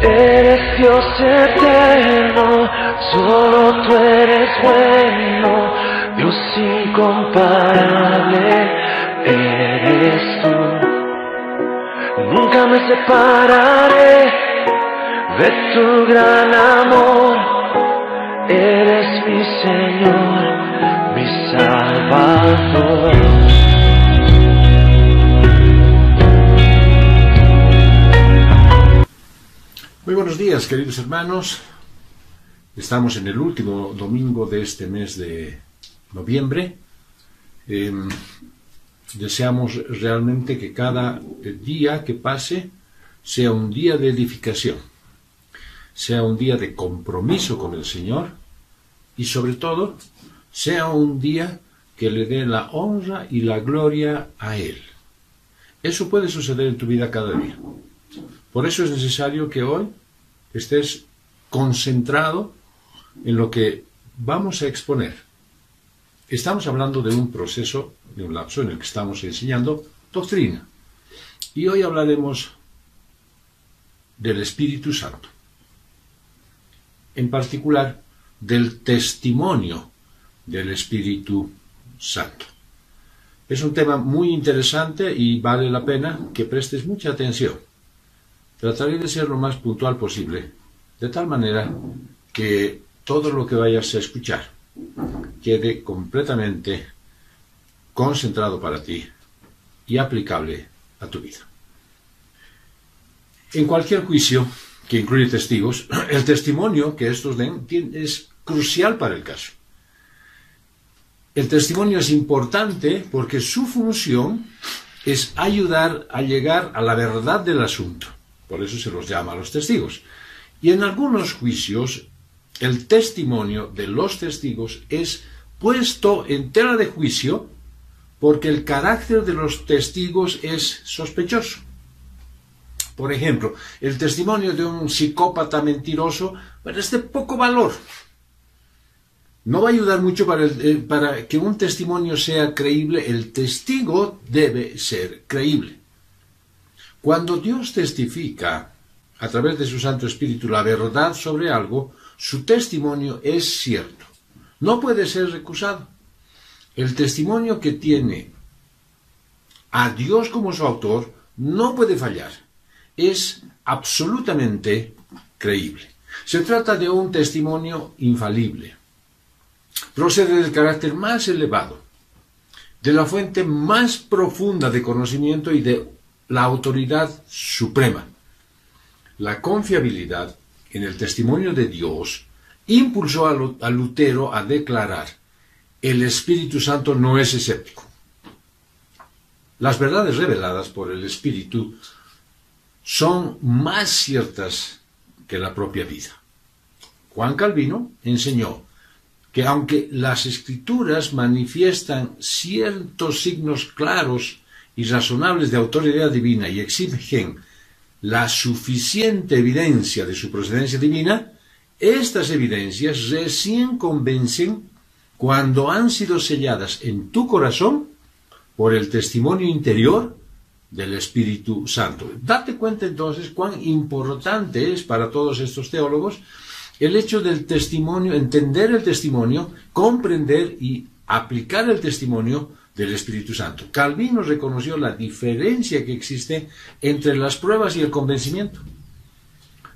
Eres Dios eterno, solo tú eres bueno, Dios incomparable eres tú. Nunca me separaré de tu gran amor, eres mi Señor, mi Salvador. Muy buenos días, queridos hermanos. Estamos en el último domingo de este mes de noviembre. Deseamos realmente que cada día que pase sea un día de edificación, sea un día de compromiso con el Señor y sobre todo sea un día que le dé la honra y la gloria a Él. Eso puede suceder en tu vida cada día. Por eso es necesario que hoy estés concentrado en lo que vamos a exponer. Estamos hablando de un proceso, de un lapso en el que estamos enseñando doctrina. Y hoy hablaremos del Espíritu Santo. En particular, del testimonio del Espíritu Santo. Es un tema muy interesante y vale la pena que prestes mucha atención. Trataré de ser lo más puntual posible, de tal manera que todo lo que vayas a escuchar quede completamente concentrado para ti y aplicable a tu vida. En cualquier juicio que incluye testigos, el testimonio que estos den es crucial para el caso. El testimonio es importante porque su función es ayudar a llegar a la verdad del asunto. Por eso se los llama a los testigos. Y en algunos juicios, el testimonio de los testigos es puesto en tela de juicio porque el carácter de los testigos es sospechoso. Por ejemplo, el testimonio de un psicópata mentiroso es de poco valor. No va a ayudar mucho para que un testimonio sea creíble. El testigo debe ser creíble. Cuando Dios testifica a través de su Santo Espíritu la verdad sobre algo, su testimonio es cierto. No puede ser recusado. El testimonio que tiene a Dios como su autor no puede fallar. Es absolutamente creíble. Se trata de un testimonio infalible. Procede del carácter más elevado, de la fuente más profunda de conocimiento y de la autoridad suprema. La confiabilidad en el testimonio de Dios impulsó a Lutero a declarar: el Espíritu Santo no es escéptico. Las verdades reveladas por el Espíritu son más ciertas que la propia vida. Juan Calvino enseñó que aunque las Escrituras manifiestan ciertos signos claros y razonables de autoridad divina y exigen la suficiente evidencia de su procedencia divina, estas evidencias recién convencen cuando han sido selladas en tu corazón por el testimonio interior del Espíritu Santo. Date cuenta entonces cuán importante es para todos estos teólogos el hecho del testimonio, entender el testimonio, comprender y aplicar el testimonio del Espíritu Santo. Calvino reconoció la diferencia que existe entre las pruebas y el convencimiento.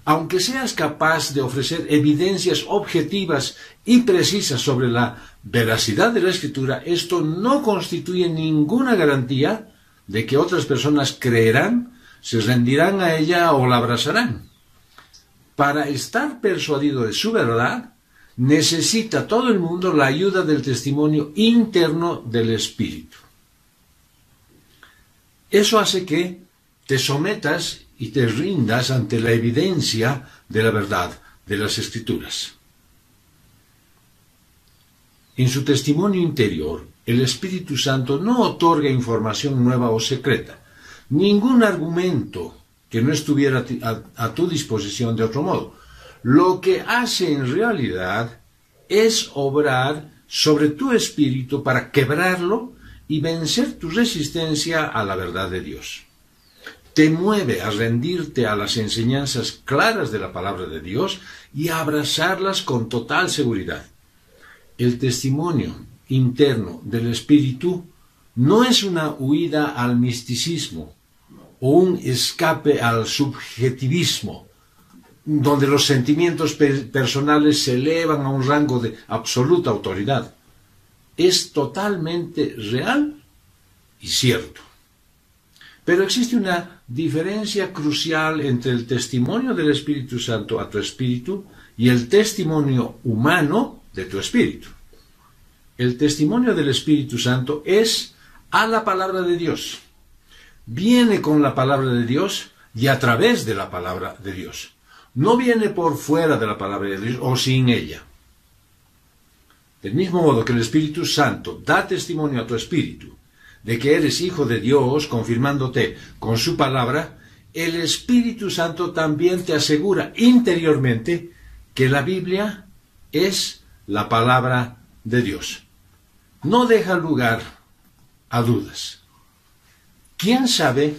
Aunque seas capaz de ofrecer evidencias objetivas y precisas sobre la veracidad de la Escritura, esto no constituye ninguna garantía de que otras personas creerán, se rendirán a ella o la abrazarán. Para estar persuadido de su verdad, necesita todo el mundo la ayuda del testimonio interno del Espíritu. Eso hace que te sometas y te rindas ante la evidencia de la verdad de las Escrituras. En su testimonio interior, el Espíritu Santo no otorga información nueva o secreta, ningún argumento que no estuviera a tu disposición de otro modo. Lo que hace en realidad es obrar sobre tu espíritu para quebrarlo y vencer tu resistencia a la verdad de Dios. te mueve a rendirte a las enseñanzas claras de la palabra de Dios y a abrazarlas con total seguridad. El testimonio interno del Espíritu no es una huida al misticismo o un escape al subjetivismo, donde los sentimientos personales se elevan a un rango de absoluta autoridad. Es totalmente real y cierto. Pero existe una diferencia crucial entre el testimonio del Espíritu Santo a tu espíritu y el testimonio humano de tu espíritu. El testimonio del Espíritu Santo es a la palabra de Dios. Viene con la palabra de Dios y a través de la palabra de Dios. No viene por fuera de la palabra de Dios o sin ella. Del mismo modo que el Espíritu Santo da testimonio a tu espíritu de que eres hijo de Dios, confirmándote con su palabra, el Espíritu Santo también te asegura interiormente que la Biblia es la palabra de Dios. No deja lugar a dudas. ¿Quién sabe?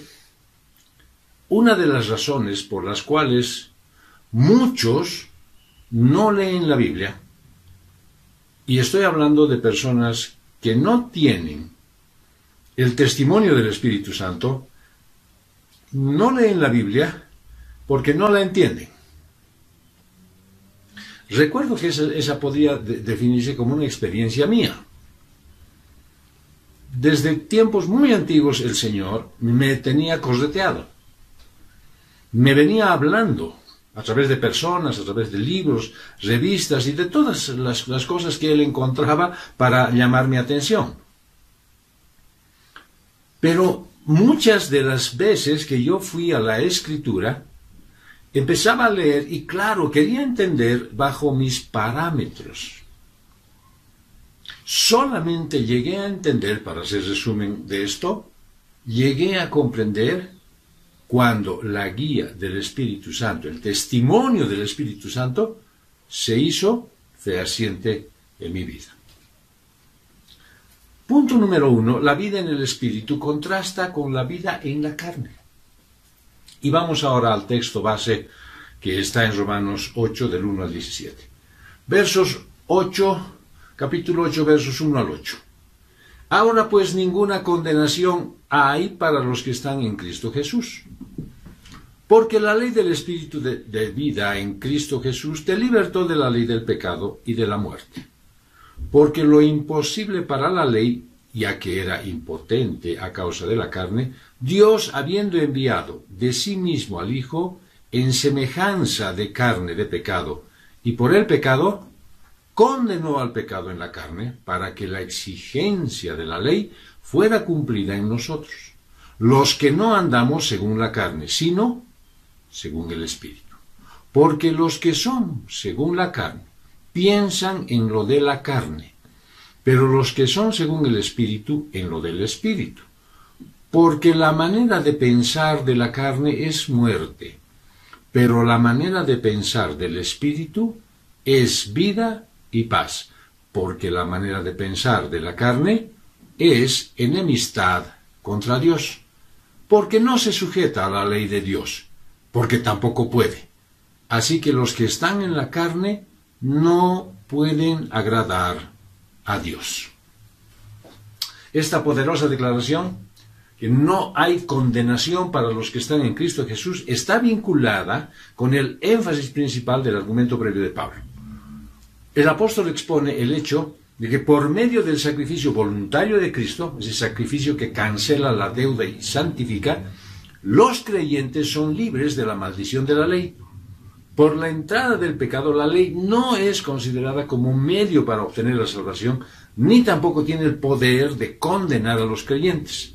Una de las razones por las cuales muchos no leen la Biblia, y estoy hablando de personas que no tienen el testimonio del Espíritu Santo, no leen la Biblia porque no la entienden. Recuerdo que esa podría definirse como una experiencia mía. Desde tiempos muy antiguos el Señor me tenía correteado. Me venía hablando a través de personas, a través de libros, revistas y de todas las cosas que Él encontraba para llamar mi atención. Pero muchas de las veces que yo fui a la Escritura, empezaba a leer y claro, quería entender bajo mis parámetros. Solamente llegué a entender, para hacer resumen de esto, llegué a comprender cuando la guía del Espíritu Santo, el testimonio del Espíritu Santo, se hizo fehaciente en mi vida. Punto número 1, la vida en el Espíritu contrasta con la vida en la carne. Y vamos ahora al texto base que está en Romanos 8, del 1 al 17. Capítulo 8, versos 1 al 8. Ahora pues ninguna condenación hay para los que están en Cristo Jesús. Porque la ley del Espíritu de vida en Cristo Jesús te libertó de la ley del pecado y de la muerte. Porque lo imposible para la ley, ya que era impotente a causa de la carne, Dios, habiendo enviado de sí mismo al Hijo en semejanza de carne de pecado, y por el pecado, condenó al pecado en la carne, para que la exigencia de la ley fuera cumplida en nosotros, los que no andamos según la carne, sino según el Espíritu. Porque los que son según la carne piensan en lo de la carne, pero los que son según el Espíritu en lo del Espíritu. Porque la manera de pensar de la carne es muerte, pero la manera de pensar del Espíritu es vida y paz, porque la manera de pensar de la carne es enemistad contra Dios, porque no se sujeta a la ley de Dios, porque tampoco puede. Así que los que están en la carne no pueden agradar a Dios. Esta poderosa declaración, que no hay condenación para los que están en Cristo Jesús, está vinculada con el énfasis principal del argumento previo de Pablo. El apóstol expone el hecho de que por medio del sacrificio voluntario de Cristo, ese sacrificio que cancela la deuda y santifica, los creyentes son libres de la maldición de la ley. Por la entrada del pecado, la ley no es considerada como un medio para obtener la salvación, ni tampoco tiene el poder de condenar a los creyentes.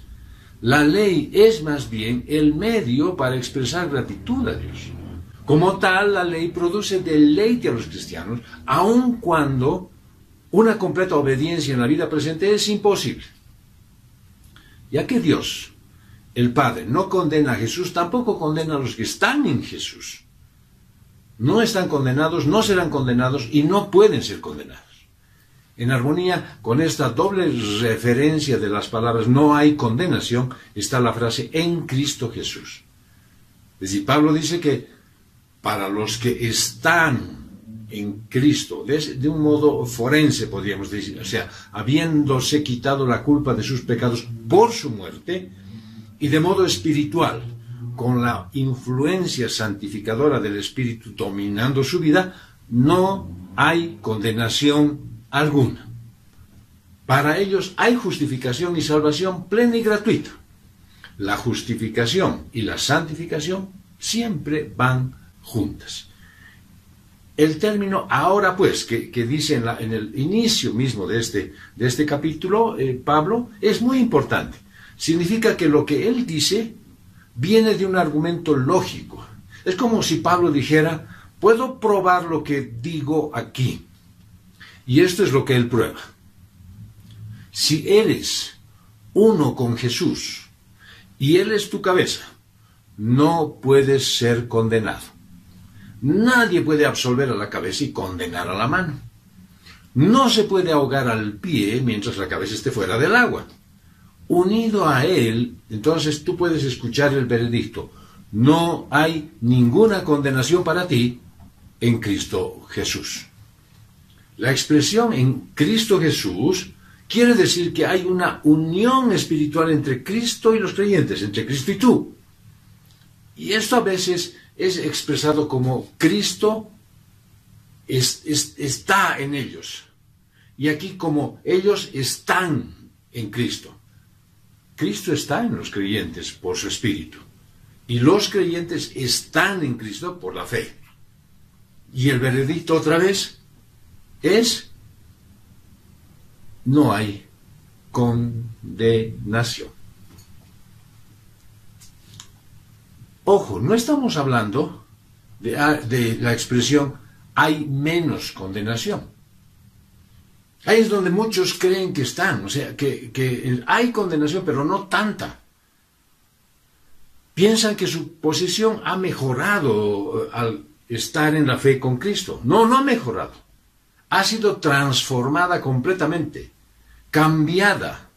La ley es más bien el medio para expresar gratitud a Dios. Como tal, la ley produce deleite a los cristianos, aun cuando una completa obediencia en la vida presente es imposible. Ya que Dios, el Padre, no condena a Jesús, tampoco condena a los que están en Jesús. No están condenados, no serán condenados y no pueden ser condenados. En armonía con esta doble referencia de las palabras no hay condenación, está la frase en Cristo Jesús. Es decir, Pablo dice que para los que están en Cristo, de un modo forense podríamos decir, o sea, habiéndose quitado la culpa de sus pecados por su muerte, y de modo espiritual, con la influencia santificadora del Espíritu dominando su vida, no hay condenación alguna. Para ellos hay justificación y salvación plena y gratuita. La justificación y la santificación siempre van juntas. El término ahora pues, que dice en el inicio mismo de este capítulo, Pablo, es muy importante. Significa que lo que él dice viene de un argumento lógico. Es como si Pablo dijera, puedo probar lo que digo aquí. Y esto es lo que él prueba. Si eres uno con Jesús y Él es tu cabeza, no puedes ser condenado. Nadie puede absolver a la cabeza y condenar a la mano. No se puede ahogar al pie mientras la cabeza esté fuera del agua. Unido a Él, entonces tú puedes escuchar el veredicto. No hay ninguna condenación para ti en Cristo Jesús. La expresión en Cristo Jesús quiere decir que hay una unión espiritual entre Cristo y los creyentes, entre Cristo y tú. Y esto a veces es expresado como Cristo está en ellos. Y aquí como ellos están en Cristo. Cristo está en los creyentes por su Espíritu. Y los creyentes están en Cristo por la fe. Y el veredicto otra vez es: no hay condenación. Ojo, no estamos hablando de la expresión hay menos condenación. Ahí es donde muchos creen que están, o sea, que hay condenación, pero no tanta. Piensan que su posición ha mejorado al estar en la fe con Cristo. No, no ha mejorado. Ha sido transformada completamente, cambiada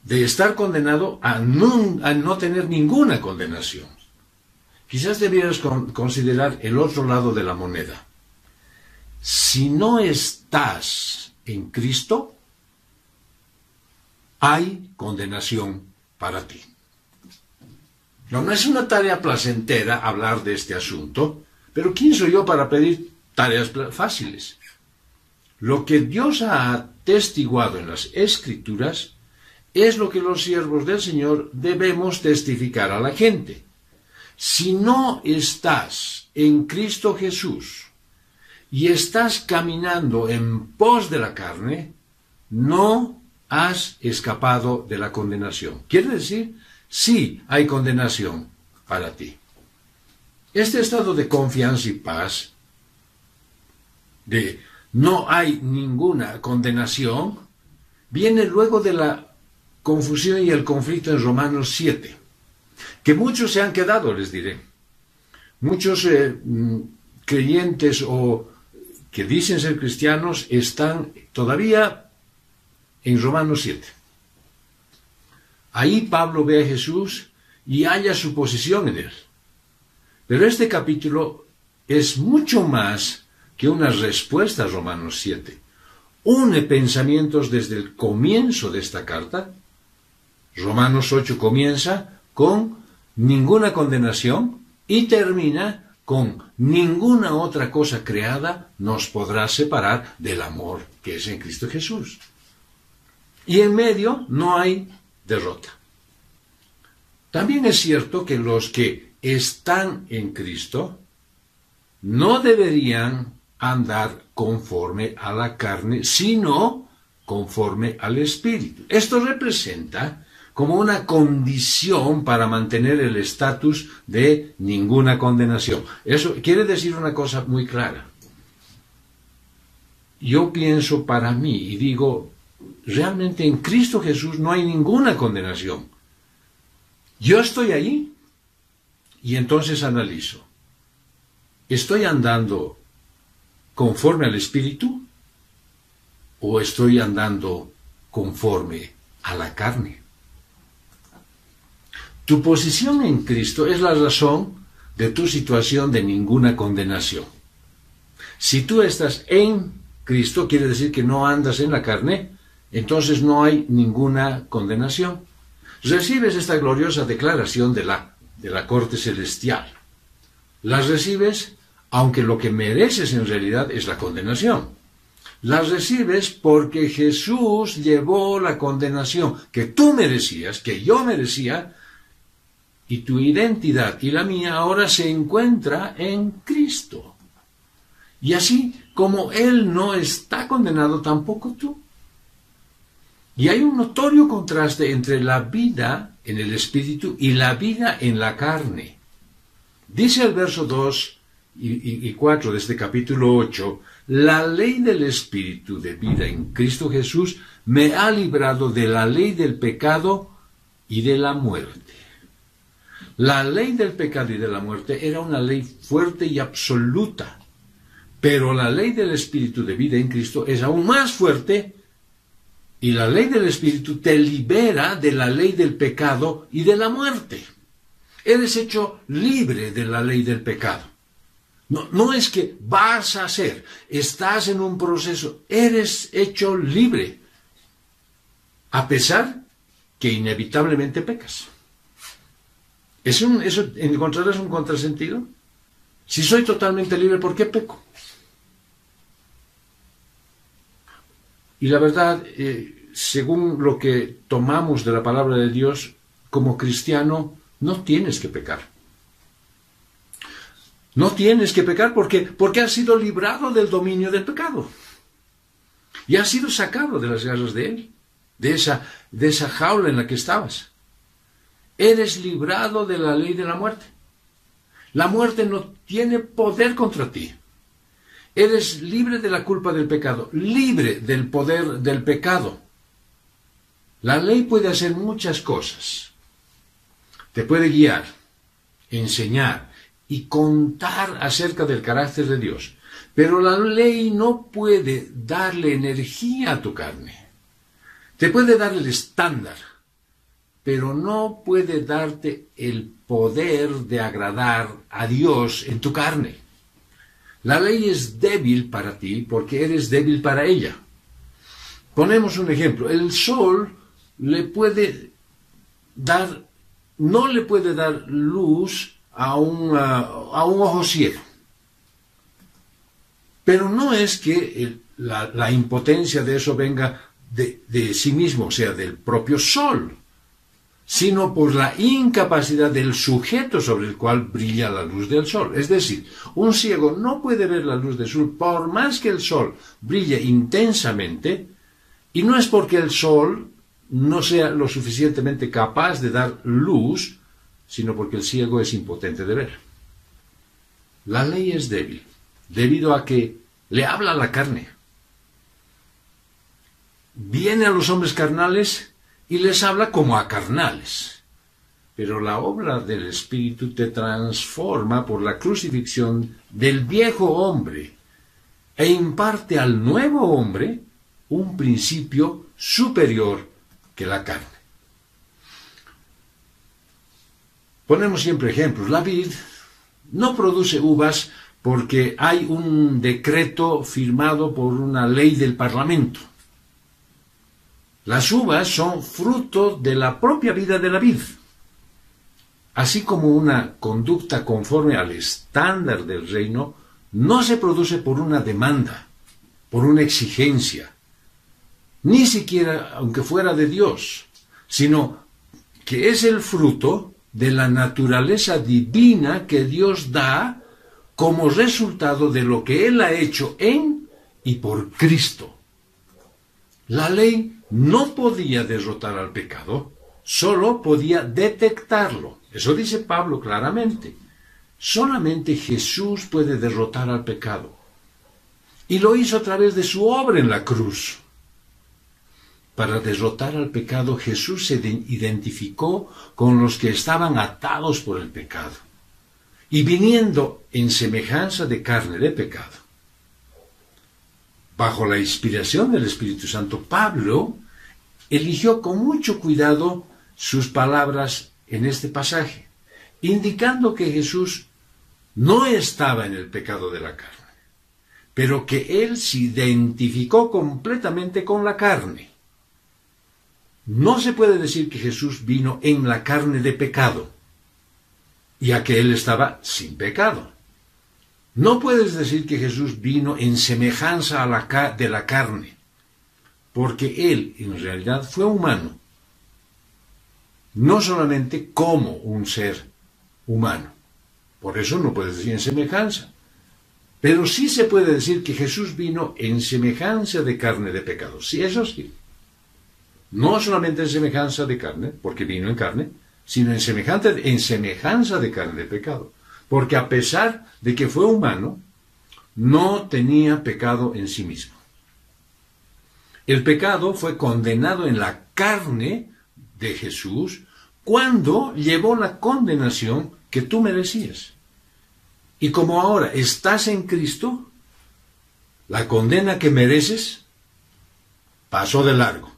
de estar condenado a no tener ninguna condenación. Quizás debieras considerar el otro lado de la moneda. Si no estás en Cristo, hay condenación para ti. No es una tarea placentera hablar de este asunto, pero ¿quién soy yo para pedir tareas fáciles? Lo que Dios ha atestiguado en las Escrituras es lo que los siervos del Señor debemos testificar a la gente. Si no estás en Cristo Jesús y estás caminando en pos de la carne, no has escapado de la condenación. Quiere decir, sí hay condenación para ti. Este estado de confianza y paz, de no hay ninguna condenación, viene luego de la confusión y el conflicto en Romanos 7, que muchos se han quedado, les diré. Muchos creyentes o que dicen ser cristianos están todavía en Romanos 7. Ahí Pablo ve a Jesús y halla su posición en él. Pero este capítulo es mucho más que una respuesta a Romanos 7. Une pensamientos desde el comienzo de esta carta. Romanos 8 comienza con ninguna condenación y termina con ninguna otra cosa creada nos podrá separar del amor que es en Cristo Jesús. Y en medio no hay derrota. También es cierto que los que están en Cristo no deberían andar conforme a la carne, sino conforme al Espíritu. Esto representa como una condición para mantener el estatus de ninguna condenación. Eso quiere decir una cosa muy clara. Yo pienso para mí y digo, realmente en Cristo Jesús no hay ninguna condenación. Yo estoy ahí y entonces analizo. ¿Estoy andando conforme al Espíritu o estoy andando conforme a la carne? Tu posición en Cristo es la razón de tu situación de ninguna condenación. Si tú estás en Cristo, quiere decir que no andas en la carne, entonces no hay ninguna condenación. Recibes esta gloriosa declaración de la corte celestial. La recibes, aunque lo que mereces en realidad es la condenación. La recibes porque Jesús llevó la condenación que tú merecías, que yo merecía, y tu identidad y la mía ahora se encuentra en Cristo. Y así como Él no está condenado, tampoco tú. Y hay un notorio contraste entre la vida en el Espíritu y la vida en la carne. Dice el verso 2 y 4 de este capítulo 8, la ley del Espíritu de vida en Cristo Jesús me ha librado de la ley del pecado y de la muerte. La ley del pecado y de la muerte era una ley fuerte y absoluta, pero la ley del Espíritu de vida en Cristo es aún más fuerte, y la ley del Espíritu te libera de la ley del pecado y de la muerte. Eres hecho libre de la ley del pecado. No es que vas a ser, estás en un proceso, eres hecho libre, a pesar que inevitablemente pecas. ¿Eso encontrarás un contrasentido? Si soy totalmente libre, ¿por qué peco? Y la verdad, según lo que tomamos de la palabra de Dios, como cristiano, no tienes que pecar. No tienes que pecar porque has sido librado del dominio del pecado. Y has sido sacado de las garras de él, de esa jaula en la que estabas. Eres librado de la ley de la muerte. La muerte no tiene poder contra ti. Eres libre de la culpa del pecado, libre del poder del pecado. La ley puede hacer muchas cosas. Te puede guiar, enseñar y contar acerca del carácter de Dios. Pero la ley no puede darle energía a tu carne. Te puede dar el estándar, pero no puede darte el poder de agradar a Dios en tu carne. La ley es débil para ti porque eres débil para ella. Ponemos un ejemplo. El sol no le puede dar luz a un ojo ciego. Pero no es que la impotencia de eso venga de sí mismo, o sea, del propio sol, sino por la incapacidad del sujeto sobre el cual brilla la luz del sol. Es decir, un ciego no puede ver la luz del sol por más que el sol brille intensamente, y no es porque el sol no sea lo suficientemente capaz de dar luz, sino porque el ciego es impotente de ver. La ley es débil, debido a que le habla a la carne. Viene a los hombres carnales y les habla como a carnales. Pero la obra del Espíritu te transforma por la crucifixión del viejo hombre e imparte al nuevo hombre un principio superior que la carne. Ponemos siempre ejemplos. La vid no produce uvas porque hay un decreto firmado por una ley del Parlamento. Las uvas son fruto de la propia vida de la vid. Así como una conducta conforme al estándar del reino no se produce por una demanda, por una exigencia, ni siquiera aunque fuera de Dios, sino que es el fruto de la naturaleza divina que Dios da como resultado de lo que Él ha hecho en y por Cristo. La ley no podía derrotar al pecado, solo podía detectarlo. Eso dice Pablo claramente. Solamente Jesús puede derrotar al pecado. Y lo hizo a través de su obra en la cruz. Para derrotar al pecado, Jesús se identificó con los que estaban atados por el pecado. Y viniendo en semejanza de carne de pecado, bajo la inspiración del Espíritu Santo, Pablo eligió con mucho cuidado sus palabras en este pasaje, indicando que Jesús no estaba en el pecado de la carne, pero que Él se identificó completamente con la carne. No se puede decir que Jesús vino en la carne de pecado, ya que Él estaba sin pecado. No puedes decir que Jesús vino en semejanza de la carne, porque Él en realidad fue humano, no solamente como un ser humano. Por eso no puedes decir en semejanza. Pero sí se puede decir que Jesús vino en semejanza de carne de pecado. Sí, eso sí. No solamente en semejanza de carne, porque vino en carne, sino en semejanza de carne de pecado. Porque a pesar de que fue humano, no tenía pecado en sí mismo. El pecado fue condenado en la carne de Jesús cuando llevó la condenación que tú merecías. Y como ahora estás en Cristo, la condena que mereces pasó de largo.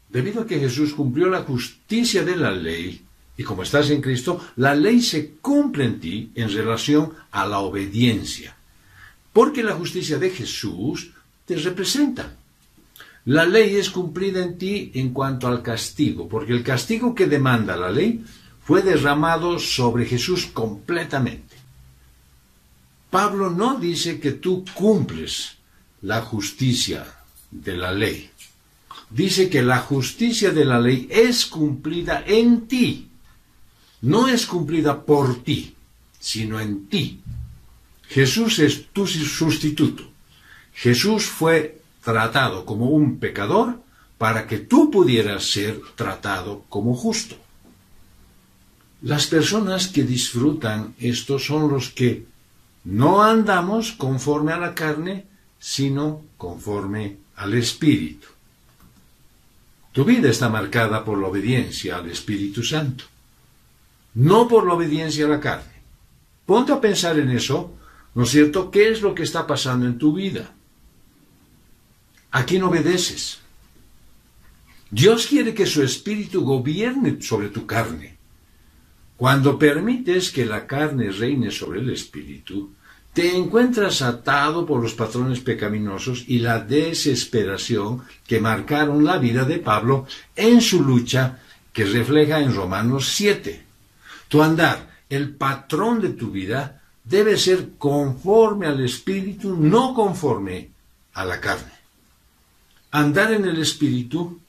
Debido a que Jesús cumplió la justicia de la ley, y como estás en Cristo, la ley se cumple en ti en relación a la obediencia. Porque la justicia de Jesús te representa. La ley es cumplida en ti en cuanto al castigo, porque el castigo que demanda la ley fue derramado sobre Jesús completamente. Pablo no dice que tú cumples la justicia de la ley. Dice que la justicia de la ley es cumplida en ti. No es cumplida por ti, sino en ti. Jesús es tu sustituto. Jesús fue tratado como un pecador para que tú pudieras ser tratado como justo. Las personas que disfrutan esto son los que no andamos conforme a la carne, sino conforme al Espíritu. Tu vida está marcada por la obediencia al Espíritu Santo, no por la obediencia a la carne. Ponte a pensar en eso, ¿no es cierto? ¿Qué es lo que está pasando en tu vida? ¿A quién obedeces? Dios quiere que su Espíritu gobierne sobre tu carne. Cuando permites que la carne reine sobre el Espíritu, te encuentras atado por los patrones pecaminosos y la desesperación que marcaron la vida de Pablo en su lucha que refleja en Romanos 7. Tu andar, el patrón de tu vida, debe ser conforme al Espíritu, no conforme a la carne. Andar en el Espíritu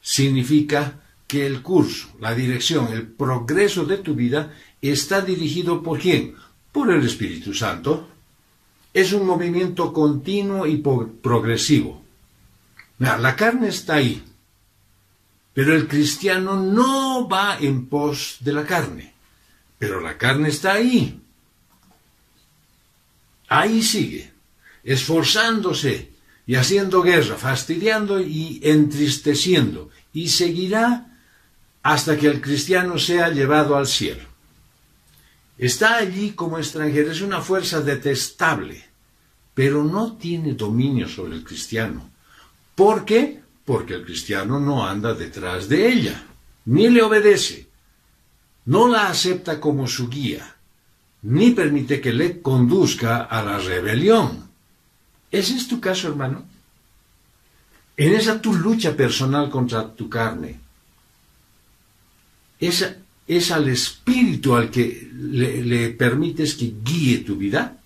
significa que el curso, la dirección, el progreso de tu vida está dirigido ¿por quién? Por el Espíritu Santo. Es un movimiento continuo y progresivo. La carne está ahí, pero el cristiano no va en pos de la carne, pero la carne está ahí. Ahí sigue, esforzándose y haciendo guerra, fastidiando y entristeciendo, y seguirá hasta que el cristiano sea llevado al cielo. Está allí como extranjero, es una fuerza detestable, pero no tiene dominio sobre el cristiano. ¿Por qué? Porque el cristiano no anda detrás de ella, ni le obedece, no la acepta como su guía, ni permite que le conduzca a la rebelión. ¿Ese es tu caso, hermano? En esa tu lucha personal contra tu carne, ¿es al Espíritu al que le permites que guíe tu vida?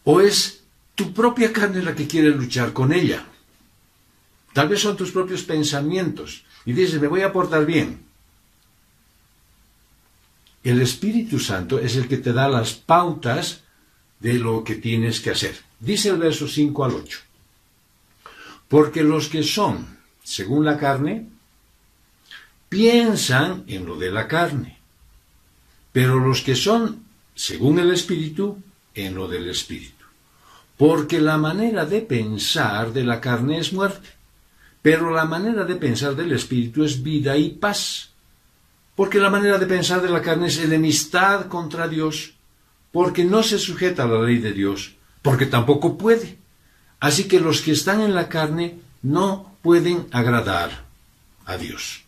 ¿O es tu propia carne la que quiere luchar con ella? Tal vez son tus propios pensamientos y dices, me voy a portar bien. El Espíritu Santo es el que te da las pautas de lo que tienes que hacer. Dice el verso 5 al 8. Porque los que son, según la carne, piensan en lo de la carne, pero los que son, según el Espíritu, en lo del Espíritu. Porque la manera de pensar de la carne es muerte, pero la manera de pensar del Espíritu es vida y paz. Porque la manera de pensar de la carne es enemistad contra Dios, porque no se sujeta a la ley de Dios, porque tampoco puede. Así que los que están en la carne no pueden agradar a Dios.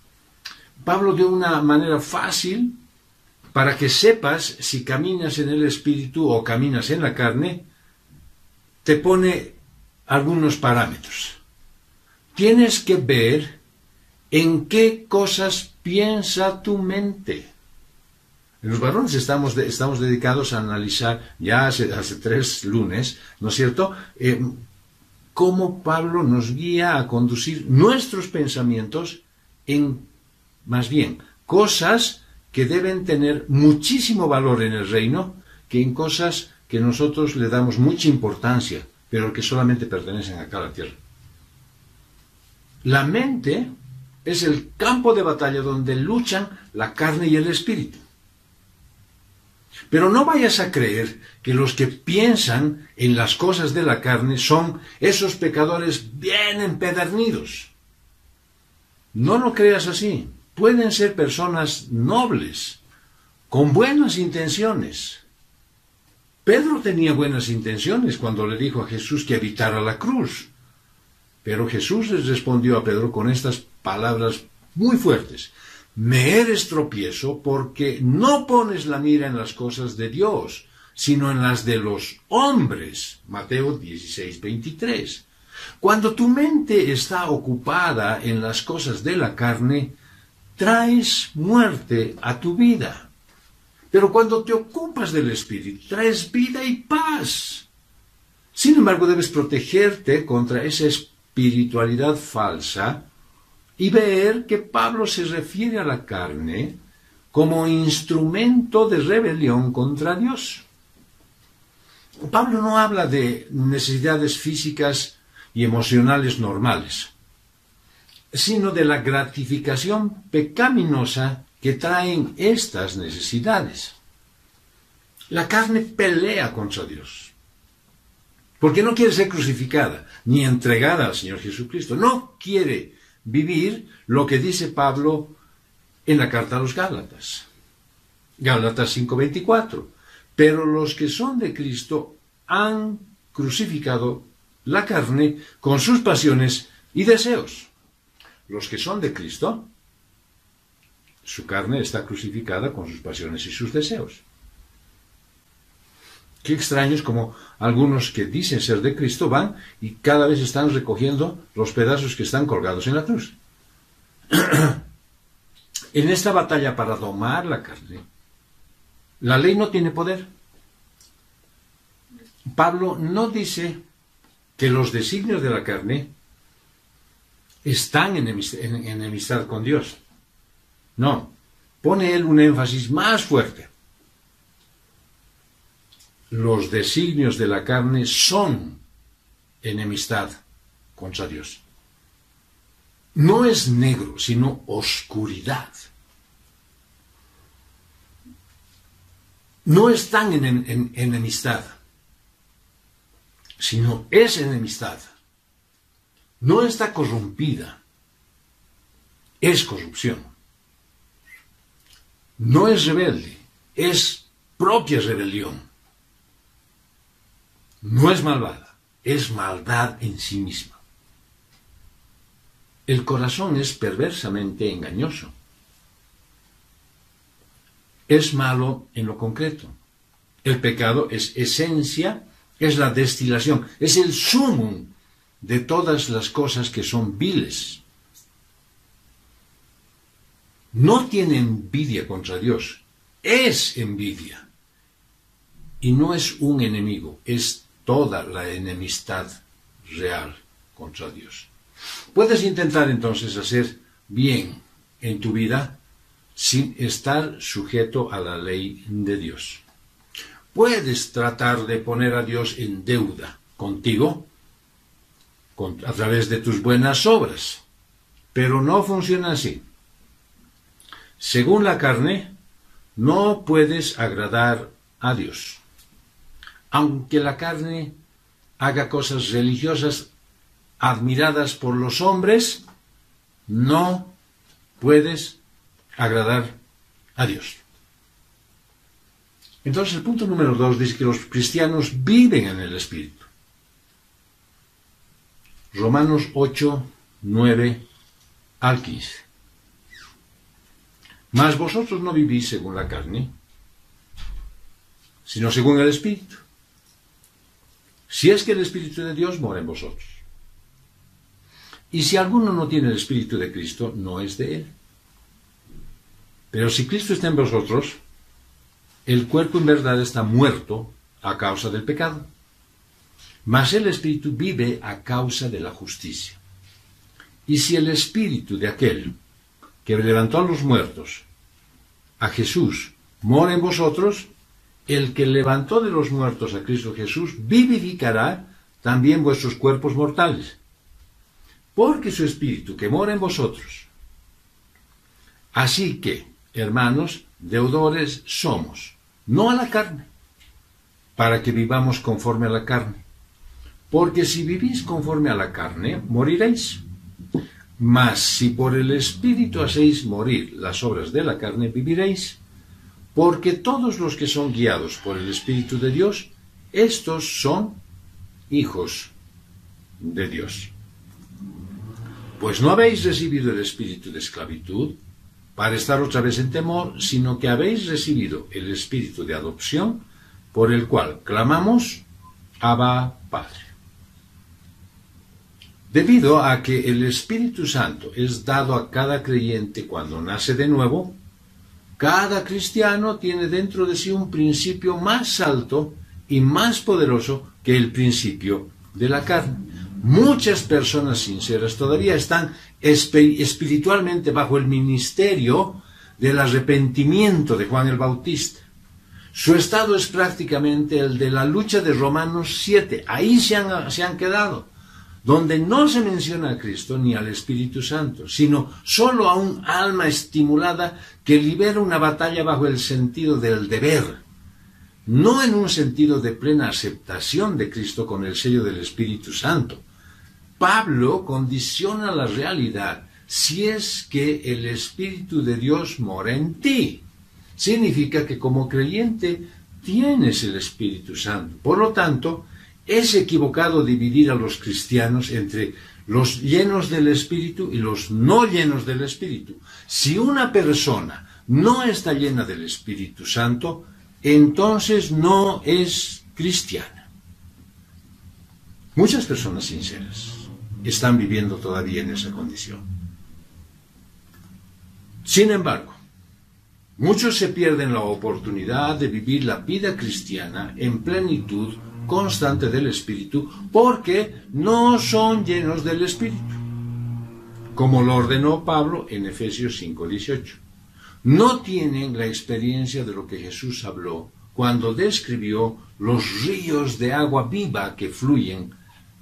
Pablo, de una manera fácil, para que sepas si caminas en el Espíritu o caminas en la carne, te pone algunos parámetros. Tienes que ver en qué cosas piensa tu mente. Los varones estamos dedicados a analizar, ya hace 3 lunes, ¿no es cierto?, cómo Pablo nos guía a conducir nuestros pensamientos en, más bien, cosas que deben tener muchísimo valor en el reino, que en cosas que nosotros le damos mucha importancia, pero que solamente pertenecen acá a la tierra. La mente es el campo de batalla donde luchan la carne y el espíritu. Pero no vayas a creer que los que piensan en las cosas de la carne son esos pecadores bien empedernidos. No lo creas así. Pueden ser personas nobles, con buenas intenciones. Pedro tenía buenas intenciones cuando le dijo a Jesús que evitara la cruz. Pero Jesús les respondió a Pedro con estas palabras muy fuertes: me eres tropiezo porque no pones la mira en las cosas de Dios, sino en las de los hombres. Mateo 16:23. Cuando tu mente está ocupada en las cosas de la carne, traes muerte a tu vida. Pero cuando te ocupas del Espíritu, traes vida y paz. Sin embargo, debes protegerte contra esa espiritualidad falsa y ver que Pablo se refiere a la carne como instrumento de rebelión contra Dios. Pablo no habla de necesidades físicas y emocionales normales, sino de la gratificación pecaminosa que traen estas necesidades. La carne pelea contra Dios, porque no quiere ser crucificada ni entregada al Señor Jesucristo. No quiere vivir lo que dice Pablo en la carta a los Gálatas. Gálatas 5:24. Pero los que son de Cristo han crucificado la carne con sus pasiones y deseos. Los que son de Cristo, su carne está crucificada con sus pasiones y sus deseos. Qué extraño es como algunos que dicen ser de Cristo van y cada vez están recogiendo los pedazos que están colgados en la cruz. En esta batalla para domar la carne, la ley no tiene poder. Pablo no dice que los designios de la carne están en enemistad con Dios. No, pone él un énfasis más fuerte. Los designios de la carne son enemistad contra Dios. No es negro, sino oscuridad. No están en enemistad, sino es enemistad. No está corrompida, es corrupción. No es rebelde, es propia rebelión. No es malvada, es maldad en sí misma. El corazón es perversamente engañoso. Es malo en lo concreto. El pecado es esencia, es la destilación, es el sumum de todas las cosas que son viles. No tiene envidia contra Dios, es envidia. Y no es un enemigo, es toda la enemistad real contra Dios. Puedes intentar entonces hacer bien en tu vida sin estar sujeto a la ley de Dios. Puedes tratar de poner a Dios en deuda contigo a través de tus buenas obras, pero no funciona así. Según la carne, no puedes agradar a Dios. Aunque la carne haga cosas religiosas admiradas por los hombres, no puedes agradar a Dios. Entonces el punto número 2 dice que los cristianos viven en el Espíritu. Romanos 8, 9 al 15. Mas vosotros no vivís según la carne, sino según el Espíritu. Si es que el Espíritu de Dios mora en vosotros. Y si alguno no tiene el Espíritu de Cristo, no es de él. Pero si Cristo está en vosotros, el cuerpo en verdad está muerto a causa del pecado, mas el Espíritu vive a causa de la justicia. Y si el Espíritu de aquel que levantó a los muertos, a Jesús, mora en vosotros, el que levantó de los muertos a Cristo Jesús vivificará también vuestros cuerpos mortales, porque su Espíritu que mora en vosotros. Así que, hermanos, deudores somos, no a la carne, para que vivamos conforme a la carne. Porque si vivís conforme a la carne, moriréis. Mas si por el Espíritu hacéis morir las obras de la carne, viviréis. Porque todos los que son guiados por el Espíritu de Dios, estos son hijos de Dios. Pues no habéis recibido el espíritu de esclavitud para estar otra vez en temor, sino que habéis recibido el espíritu de adopción, por el cual clamamos, Abba, Padre. Debido a que el Espíritu Santo es dado a cada creyente cuando nace de nuevo, cada cristiano tiene dentro de sí un principio más alto y más poderoso que el principio de la carne. Muchas personas sinceras todavía están espiritualmente bajo el ministerio del arrepentimiento de Juan el Bautista. Su estado es prácticamente el de la lucha de Romanos 7. Ahí se han quedado, donde no se menciona a Cristo ni al Espíritu Santo, sino solo a un alma estimulada que libera una batalla bajo el sentido del deber, no en un sentido de plena aceptación de Cristo con el sello del Espíritu Santo. Pablo condiciona la realidad si es que el Espíritu de Dios mora en ti. Significa que como creyente tienes el Espíritu Santo. Por lo tanto, es equivocado dividir a los cristianos entre los llenos del Espíritu y los no llenos del Espíritu. Si una persona no está llena del Espíritu Santo, entonces no es cristiana. Muchas personas sinceras están viviendo todavía en esa condición. Sin embargo, muchos se pierden la oportunidad de vivir la vida cristiana en plenitud constante del Espíritu porque no son llenos del Espíritu, como lo ordenó Pablo en Efesios 5:18. No tienen la experiencia de lo que Jesús habló cuando describió los ríos de agua viva que fluyen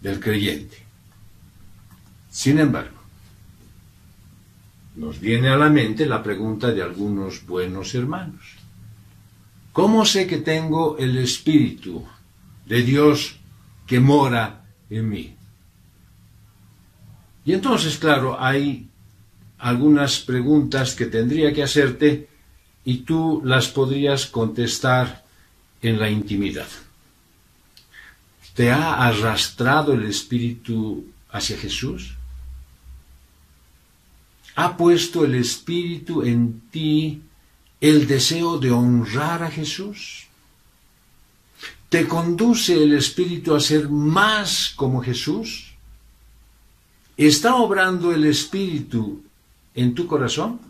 del creyente. Sin embargo, nos viene a la mente la pregunta de algunos buenos hermanos. ¿Cómo sé que tengo el Espíritu de Dios que mora en mí? Y entonces, claro, hay algunas preguntas que tendría que hacerte y tú las podrías contestar en la intimidad. ¿Te ha arrastrado el Espíritu hacia Jesús? ¿Ha puesto el Espíritu en ti el deseo de honrar a Jesús? ¿Te conduce el Espíritu a ser más como Jesús? ¿Está obrando el Espíritu en tu corazón?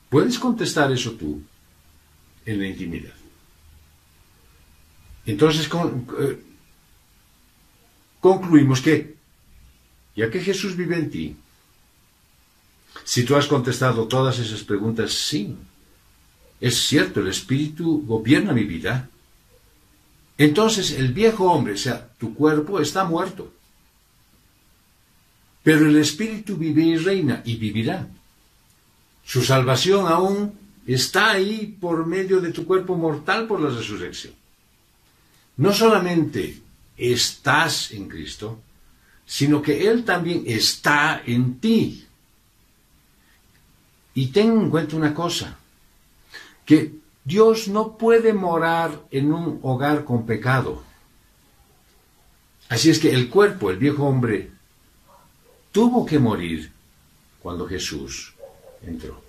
Puedes contestar eso tú en la intimidad. Entonces concluimos que, ya que Jesús vive en ti, si tú has contestado todas esas preguntas, sí, es cierto, el Espíritu gobierna mi vida, entonces el viejo hombre, o sea, tu cuerpo está muerto, pero el Espíritu vive y reina y vivirá. Su salvación aún está ahí por medio de tu cuerpo mortal por la resurrección. No solamente estás en Cristo, sino que Él también está en ti. Y ten en cuenta una cosa, que Dios no puede morar en un hogar con pecado. Así es que el cuerpo, el viejo hombre, tuvo que morir cuando Jesús entró.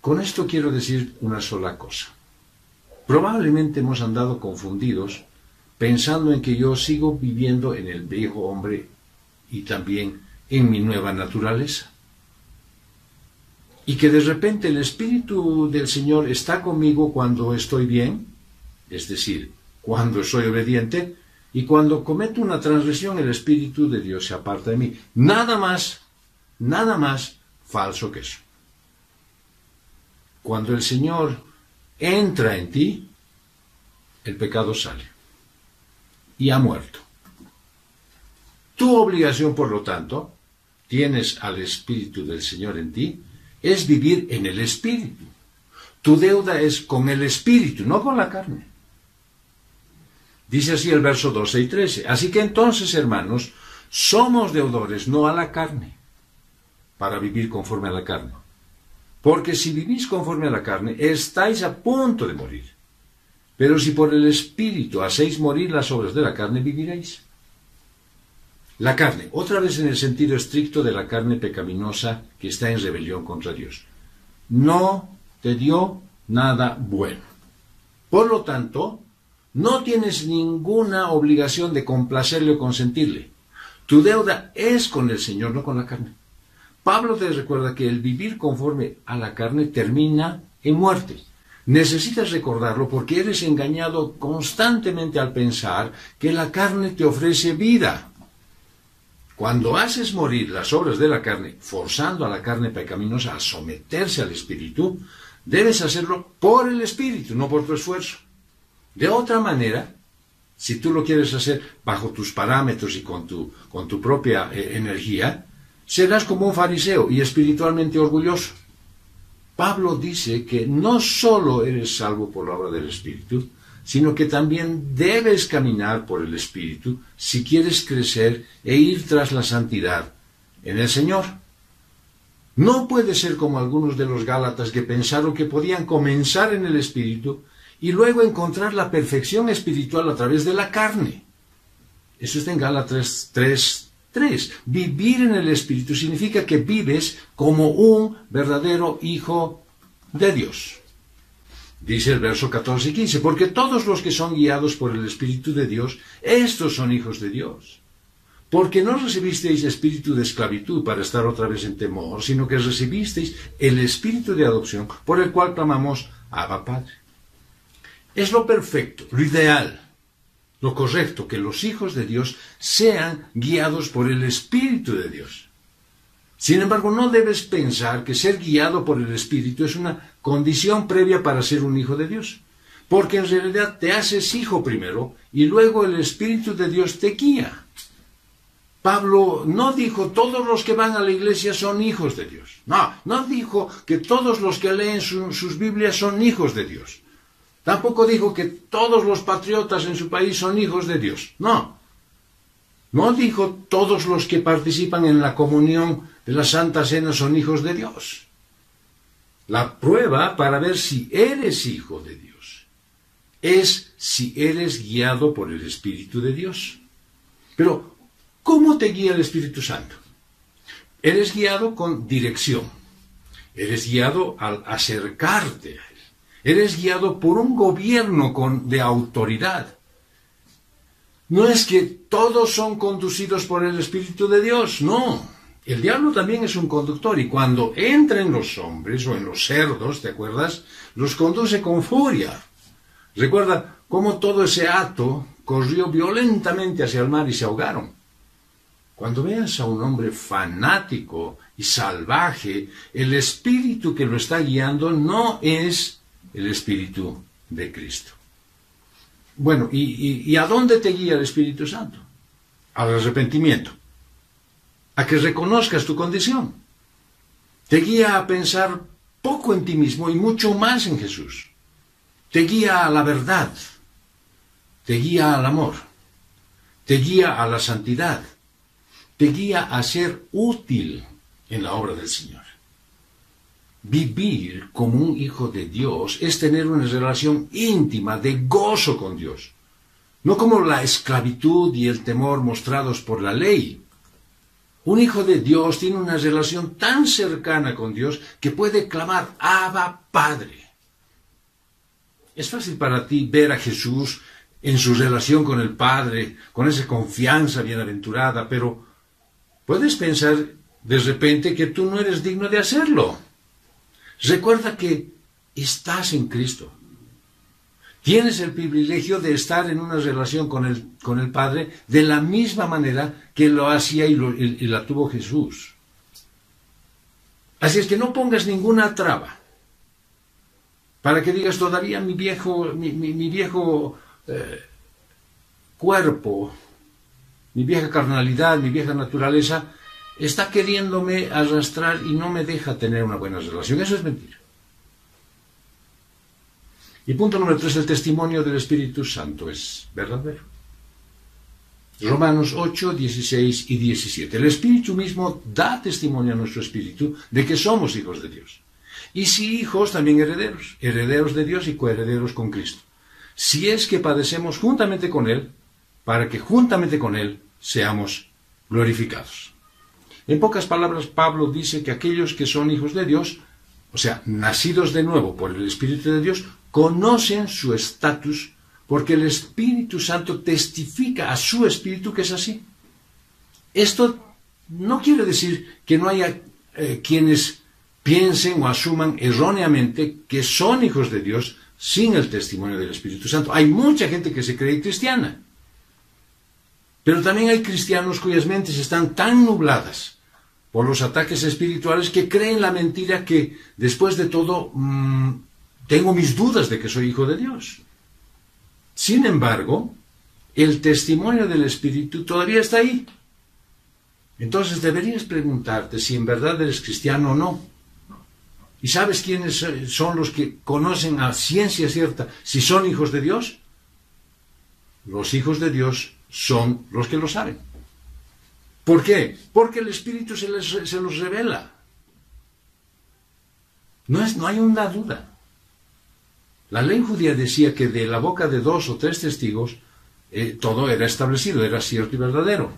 Con esto quiero decir una sola cosa. Probablemente hemos andado confundidos pensando en que yo sigo viviendo en el viejo hombre y también en mi nueva naturaleza. Y que de repente el Espíritu del Señor está conmigo cuando estoy bien, es decir, cuando soy obediente, y cuando cometo una transgresión el Espíritu de Dios se aparta de mí. Nada más falso que eso. Cuando el Señor entra en ti, el pecado sale y ha muerto. Tu obligación, por lo tanto, tienes al Espíritu del Señor en ti, es vivir en el Espíritu. Tu deuda es con el Espíritu, no con la carne. Dice así el verso 12 y 13. Así que entonces, hermanos, somos deudores, no a la carne, para vivir conforme a la carne. Porque si vivís conforme a la carne, estáis a punto de morir. Pero si por el Espíritu hacéis morir las obras de la carne, viviréis. La carne, otra vez en el sentido estricto de la carne pecaminosa que está en rebelión contra Dios, no te dio nada bueno. Por lo tanto, no tienes ninguna obligación de complacerle o consentirle. Tu deuda es con el Señor, no con la carne. Pablo te recuerda que el vivir conforme a la carne termina en muerte. Necesitas recordarlo porque eres engañado constantemente al pensar que la carne te ofrece vida. Cuando haces morir las obras de la carne, forzando a la carne pecaminosa a someterse al Espíritu, debes hacerlo por el Espíritu, no por tu esfuerzo. De otra manera, si tú lo quieres hacer bajo tus parámetros y con tu propia energía, serás como un fariseo y espiritualmente orgulloso. Pablo dice que no solo eres salvo por la obra del Espíritu, sino que también debes caminar por el Espíritu si quieres crecer e ir tras la santidad en el Señor. No puede ser como algunos de los Gálatas que pensaron que podían comenzar en el Espíritu y luego encontrar la perfección espiritual a través de la carne. Eso está en Gálatas 3:3. Vivir en el Espíritu significa que vives como un verdadero hijo de Dios. Dice el verso 14 y 15, porque todos los que son guiados por el Espíritu de Dios, estos son hijos de Dios. Porque no recibisteis espíritu de esclavitud para estar otra vez en temor, sino que recibisteis el espíritu de adopción, por el cual clamamos, Abba Padre. Es lo perfecto, lo ideal, lo correcto, que los hijos de Dios sean guiados por el Espíritu de Dios. Sin embargo, no debes pensar que ser guiado por el Espíritu es una condición previa para ser un hijo de Dios, porque en realidad te haces hijo primero y luego el Espíritu de Dios te guía. Pablo no dijo todos los que van a la iglesia son hijos de Dios. No dijo que todos los que leen sus Biblias son hijos de Dios. Tampoco dijo que todos los patriotas en su país son hijos de Dios. No dijo todos los que participan en la comunión de la Santa Cena son hijos de Dios. La prueba para ver si eres hijo de Dios es si eres guiado por el Espíritu de Dios. Pero, ¿cómo te guía el Espíritu Santo? Eres guiado con dirección. Eres guiado al acercarte a Él. Eres guiado por un gobierno de autoridad. No es que todos son conducidos por el Espíritu de Dios, no. El diablo también es un conductor y cuando entra en los hombres o en los cerdos, ¿te acuerdas? Los conduce con furia. Recuerda cómo todo ese hato corrió violentamente hacia el mar y se ahogaron. Cuando veas a un hombre fanático y salvaje, el espíritu que lo está guiando no es el Espíritu de Cristo. Bueno, ¿y a dónde te guía el Espíritu Santo? Al arrepentimiento. A que reconozcas tu condición. Te guía a pensar poco en ti mismo y mucho más en Jesús. Te guía a la verdad. Te guía al amor. Te guía a la santidad. Te guía a ser útil en la obra del Señor. Vivir como un hijo de Dios es tener una relación íntima de gozo con Dios, no como la esclavitud y el temor mostrados por la ley. Un hijo de Dios tiene una relación tan cercana con Dios que puede clamar, Abba, Padre. Es fácil para ti ver a Jesús en su relación con el Padre, con esa confianza bienaventurada, pero puedes pensar de repente que tú no eres digno de hacerlo. Recuerda que estás en Cristo. Tienes el privilegio de estar en una relación con el Padre de la misma manera que lo hacía y la tuvo Jesús. Así es que no pongas ninguna traba para que digas todavía mi viejo cuerpo, mi vieja carnalidad, mi vieja naturaleza está queriéndome arrastrar y no me deja tener una buena relación. Eso es mentira. Y punto número 3, el testimonio del Espíritu Santo es verdadero. Romanos 8, 16 y 17. El Espíritu mismo da testimonio a nuestro espíritu de que somos hijos de Dios. Y si hijos, también herederos, herederos de Dios y coherederos con Cristo. Si es que padecemos juntamente con Él, para que juntamente con Él seamos glorificados. En pocas palabras, Pablo dice que aquellos que son hijos de Dios, o sea, nacidos de nuevo por el Espíritu de Dios, conocen su estatus porque el Espíritu Santo testifica a su espíritu que es así. Esto no quiere decir que no haya quienes piensen o asuman erróneamente que son hijos de Dios sin el testimonio del Espíritu Santo. Hay mucha gente que se cree cristiana, pero también hay cristianos cuyas mentes están tan nubladas por los ataques espirituales que creen la mentira que, después de todo, tengo mis dudas de que soy hijo de Dios. Sin embargo, el testimonio del Espíritu todavía está ahí. Entonces deberías preguntarte si en verdad eres cristiano o no. ¿Y sabes quiénes son los que conocen a ciencia cierta si son hijos de Dios? Los hijos de Dios son los que lo saben. ¿Por qué? Porque el Espíritu se los revela. No hay una duda. La ley judía decía que de la boca de 2 o 3 testigos todo era establecido, era cierto y verdadero.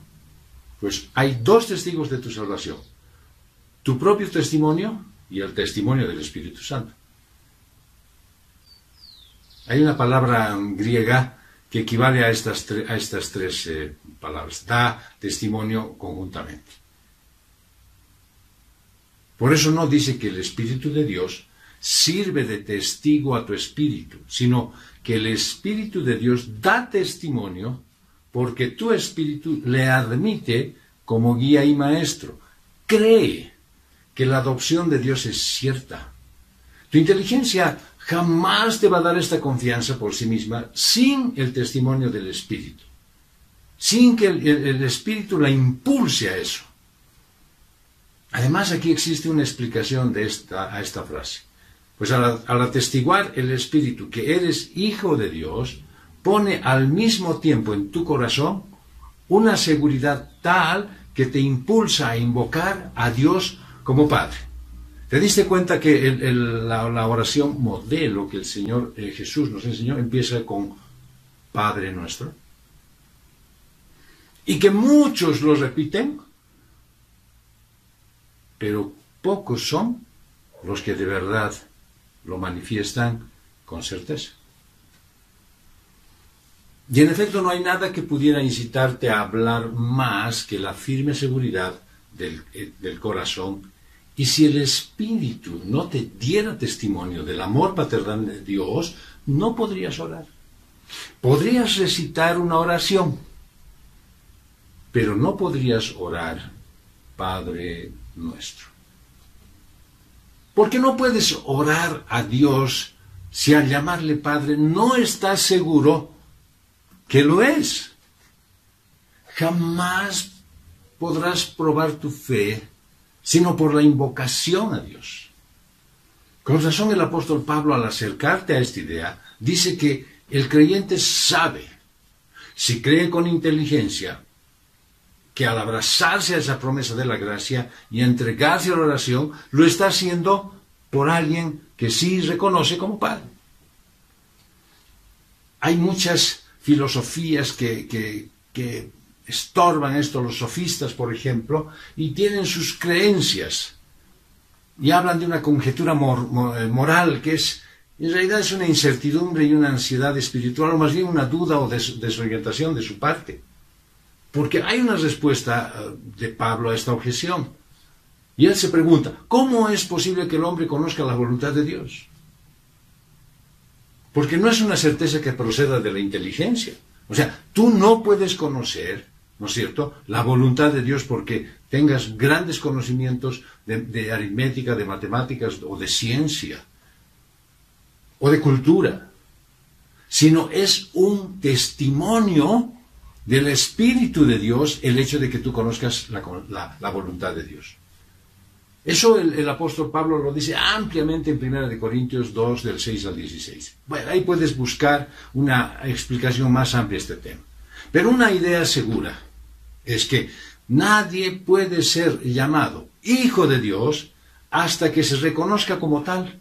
Pues hay 2 testigos de tu salvación. Tu propio testimonio y el testimonio del Espíritu Santo. Hay una palabra griega que equivale a estas 3 palabras. Da testimonio conjuntamente. Por eso no dice que el Espíritu de Dios sirve de testigo a tu espíritu, sino que el Espíritu de Dios da testimonio porque tu espíritu le admite como guía y maestro. Cree que la adopción de Dios es cierta. Tu inteligencia jamás te va a dar esta confianza por sí misma sin el testimonio del Espíritu, sin que el Espíritu la impulse a eso. Además, aquí existe una explicación a esta frase. Pues al atestiguar el Espíritu que eres hijo de Dios, pone al mismo tiempo en tu corazón una seguridad tal que te impulsa a invocar a Dios como Padre. ¿Te diste cuenta que la oración modelo que el Señor Jesús nos enseñó empieza con Padre nuestro? Y que muchos lo repiten, pero pocos son los que de verdad lo manifiestan con certeza. Y en efecto no hay nada que pudiera incitarte a hablar más que la firme seguridad del corazón. Y si el Espíritu no te diera testimonio del amor paternal de Dios, no podrías orar. Podrías recitar una oración, pero no podrías orar Padre nuestro. ¿Por qué no puedes orar a Dios si al llamarle Padre no estás seguro que lo es? Jamás podrás probar tu fe sino por la invocación a Dios. Con razón el apóstol Pablo, al acercarte a esta idea, dice que el creyente sabe, si cree con inteligencia, que al abrazarse a esa promesa de la gracia y entregarse a la oración, lo está haciendo por alguien que sí reconoce como Padre. Hay muchas filosofías que estorban esto los sofistas, por ejemplo, y tienen sus creencias y hablan de una conjetura moral que en realidad es una incertidumbre y una ansiedad espiritual, o más bien una duda o desorientación de su parte. Porque hay una respuesta de Pablo a esta objeción. Y él se pregunta, ¿cómo es posible que el hombre conozca la voluntad de Dios? Porque no es una certeza que proceda de la inteligencia. O sea, tú no puedes conocer, ¿no es cierto?, la voluntad de Dios porque tengas grandes conocimientos de aritmética, de matemáticas o de ciencia o de cultura, sino es un testimonio del Espíritu de Dios el hecho de que tú conozcas la voluntad de Dios. Eso el apóstol Pablo lo dice ampliamente en 1 Corintios 2, del 6 al 16. Bueno, ahí puedes buscar una explicación más amplia de este tema. Pero una idea segura es que nadie puede ser llamado hijo de Dios hasta que se reconozca como tal.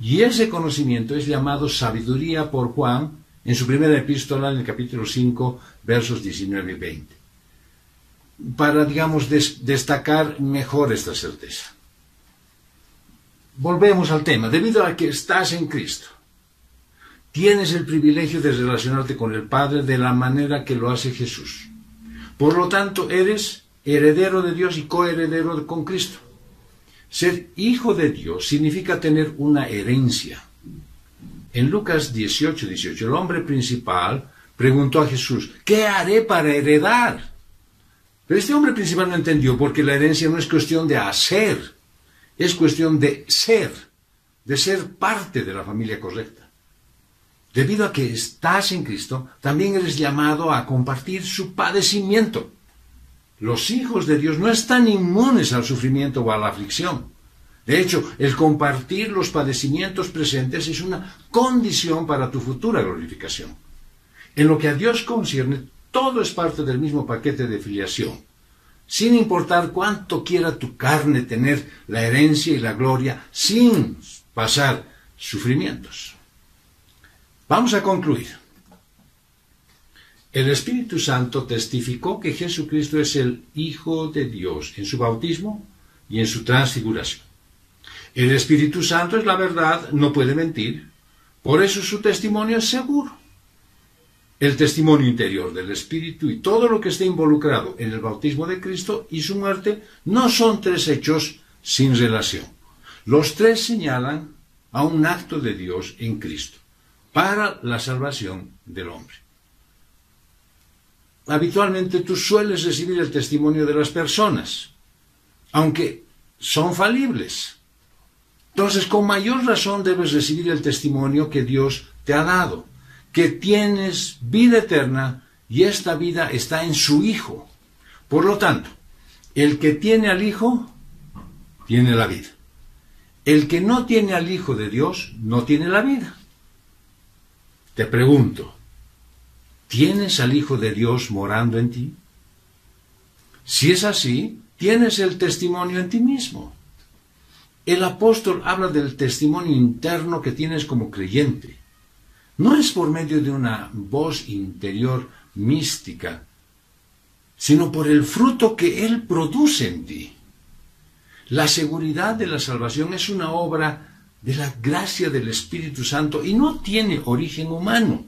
Y ese conocimiento es llamado sabiduría por Juan en su primera epístola, en el capítulo 5, versos 19 y 20. Para, digamos, destacar mejor esta certeza. Volvemos al tema. Debido a que estás en Cristo, tienes el privilegio de relacionarte con el Padre de la manera que lo hace Jesús. Por lo tanto, eres heredero de Dios y coheredero con Cristo. Ser hijo de Dios significa tener una herencia. En Lucas 18, el hombre principal preguntó a Jesús, ¿qué haré para heredar? Pero este hombre principal no entendió, porque la herencia no es cuestión de hacer, es cuestión de ser parte de la familia correcta. Debido a que estás en Cristo, también eres llamado a compartir su padecimiento. Los hijos de Dios no están inmunes al sufrimiento o a la aflicción. De hecho, el compartir los padecimientos presentes es una condición para tu futura glorificación. En lo que a Dios concierne, todo es parte del mismo paquete de filiación, sin importar cuánto quiera tu carne tener la herencia y la gloria sin pasar sufrimientos. Vamos a concluir. El Espíritu Santo testificó que Jesucristo es el Hijo de Dios en su bautismo y en su transfiguración. El Espíritu Santo es la verdad, no puede mentir, por eso su testimonio es seguro. El testimonio interior del Espíritu y todo lo que esté involucrado en el bautismo de Cristo y su muerte no son tres hechos sin relación. Los tres señalan a un acto de Dios en Cristo para la salvación del hombre. Habitualmente tú sueles recibir el testimonio de las personas, aunque son falibles. Entonces, con mayor razón debes recibir el testimonio que Dios te ha dado, que tienes vida eterna y esta vida está en su Hijo. Por lo tanto, el que tiene al Hijo, tiene la vida. El que no tiene al Hijo de Dios, no tiene la vida. Te pregunto, ¿tienes al Hijo de Dios morando en ti? Si es así, tienes el testimonio en ti mismo. El apóstol habla del testimonio interno que tienes como creyente. No es por medio de una voz interior mística, sino por el fruto que Él produce en ti. La seguridad de la salvación es una obra de la gracia del Espíritu Santo y no tiene origen humano.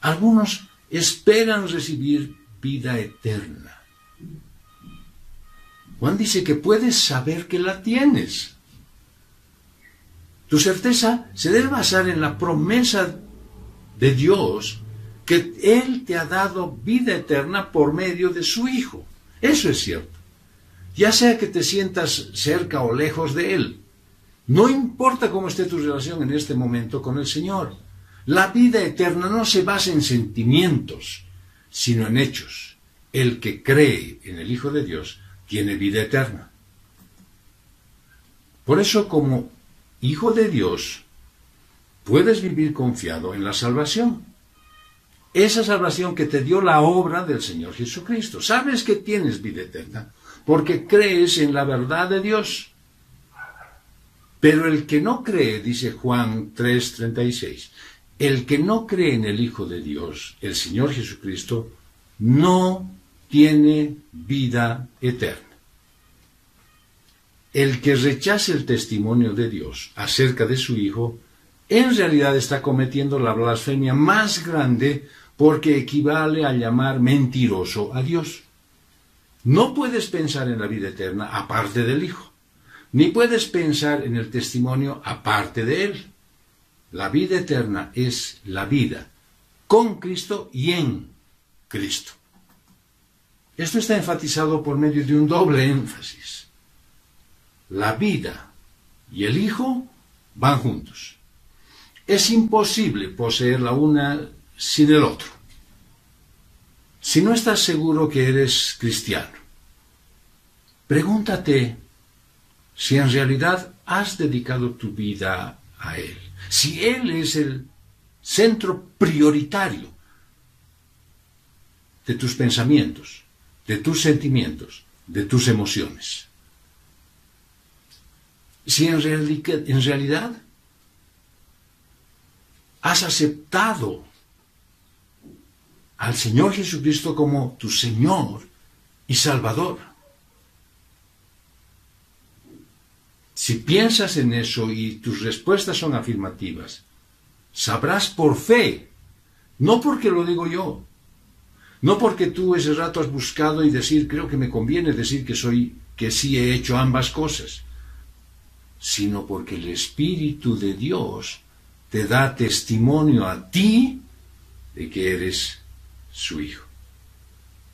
Algunos esperan recibir vida eterna. Juan dice que puedes saber que la tienes. Tu certeza se debe basar en la promesa de Dios que Él te ha dado vida eterna por medio de su Hijo. Eso es cierto. Ya sea que te sientas cerca o lejos de Él. No importa cómo esté tu relación en este momento con el Señor. La vida eterna no se basa en sentimientos, sino en hechos. El que cree en el Hijo de Dios tiene vida eterna. Por eso, como Hijo de Dios, puedes vivir confiado en la salvación. Esa salvación que te dio la obra del Señor Jesucristo. Sabes que tienes vida eterna porque crees en la verdad de Dios. Pero el que no cree, dice Juan 3:36, el que no cree en el Hijo de Dios, el Señor Jesucristo, no tiene vida eterna. El que rechace el testimonio de Dios acerca de su Hijo, en realidad está cometiendo la blasfemia más grande, porque equivale a llamar mentiroso a Dios. No puedes pensar en la vida eterna aparte del Hijo, ni puedes pensar en el testimonio aparte de Él. La vida eterna es la vida con Cristo y en Cristo. Esto está enfatizado por medio de un doble énfasis. La vida y el Hijo van juntos. Es imposible poseer la una sin el otro. Si no estás seguro que eres cristiano, pregúntate si en realidad has dedicado tu vida a Él. Si Él es el centro prioritario de tus pensamientos, de tus sentimientos, de tus emociones. Si en realidad has aceptado al Señor Jesucristo como tu Señor y Salvador. Si piensas en eso y tus respuestas son afirmativas, sabrás por fe, no porque lo digo yo, no porque tú ese rato has buscado y decir, creo que me conviene decir que sí he hecho ambas cosas, sino porque el Espíritu de Dios te da testimonio a ti de que eres su Hijo.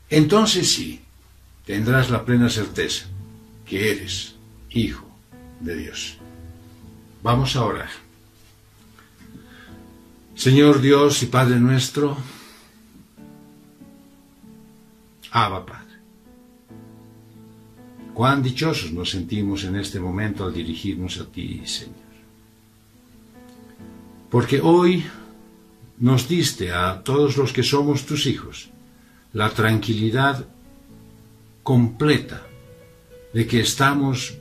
Entonces sí, tendrás la plena certeza que eres Hijo de Dios. Vamos a orar. Señor Dios y Padre nuestro, Abba Padre, cuán dichosos nos sentimos en este momento al dirigirnos a ti, Señor. Porque hoy nos diste a todos los que somos tus hijos la tranquilidad completa de que estamos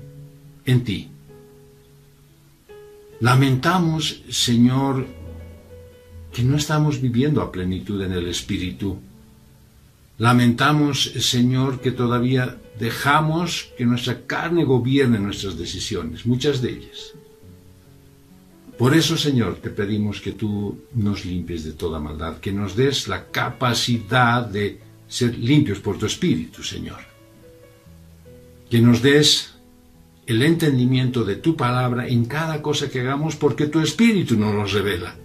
en ti. Lamentamos, Señor, que no estamos viviendo a plenitud en el Espíritu. Lamentamos, Señor, que todavía dejamos que nuestra carne gobierne nuestras decisiones, muchas de ellas. Por eso, Señor, te pedimos que tú nos limpies de toda maldad, que nos des la capacidad de ser limpios por tu Espíritu, Señor. Que nos des el entendimiento de tu palabra en cada cosa que hagamos, porque tu Espíritu nos lo revela.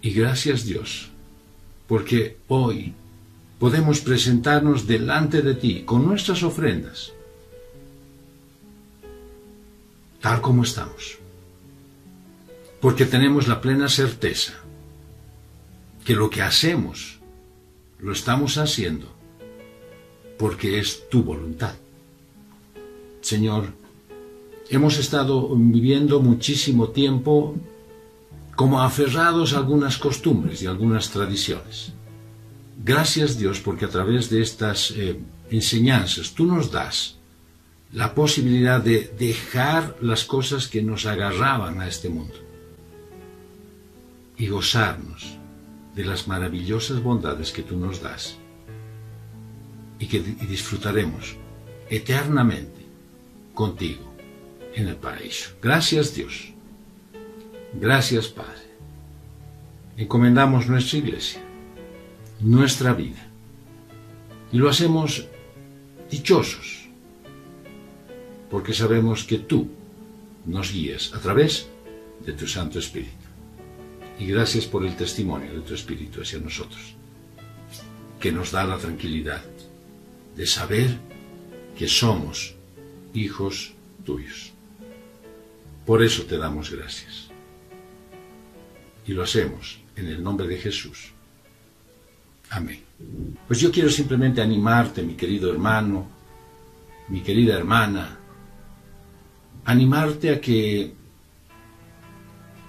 Y gracias, Dios, porque hoy podemos presentarnos delante de ti con nuestras ofrendas, tal como estamos, porque tenemos la plena certeza que lo que hacemos lo estamos haciendo porque es tu voluntad. Señor, hemos estado viviendo muchísimo tiempo como aferrados a algunas costumbres y algunas tradiciones. Gracias, Dios, porque a través de estas enseñanzas tú nos das la posibilidad de dejar las cosas que nos agarraban a este mundo y gozarnos de las maravillosas bondades que tú nos das y disfrutaremos eternamente contigo en el paraíso. Gracias, Dios. Gracias, Padre. Encomendamos nuestra iglesia, nuestra vida, y lo hacemos dichosos, porque sabemos que tú nos guías a través de tu Santo Espíritu. Y gracias por el testimonio de tu Espíritu hacia nosotros, que nos da la tranquilidad de saber que somos hijos tuyos. Por eso te damos gracias. Y lo hacemos en el nombre de Jesús. Amén. Pues yo quiero simplemente animarte, mi querido hermano, mi querida hermana, animarte a que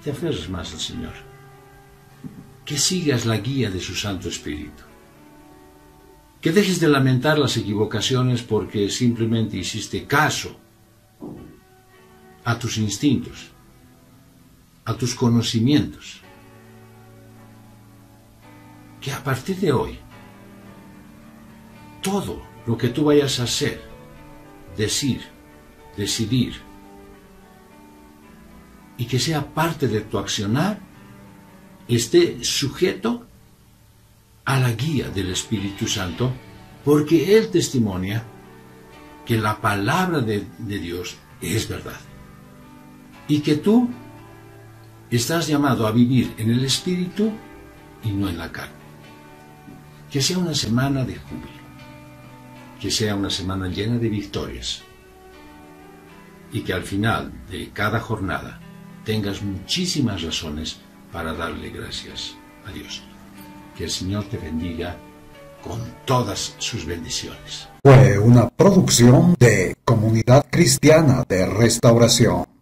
te aferres más al Señor, que sigas la guía de su Santo Espíritu, que dejes de lamentar las equivocaciones porque simplemente hiciste caso a tus instintos, a tus conocimientos, que a partir de hoy todo lo que tú vayas a hacer, decir, decidir, y que sea parte de tu accionar, esté sujeto a la guía del Espíritu Santo, porque Él testimonia que la palabra de Dios es verdad. Y que tú estás llamado a vivir en el Espíritu y no en la carne. Que sea una semana de júbilo. Que sea una semana llena de victorias. Y que al final de cada jornada tengas muchísimas razones para darle gracias a Dios. Que el Señor te bendiga con todas sus bendiciones. Fue una producción de Comunidad Cristiana de Restauración.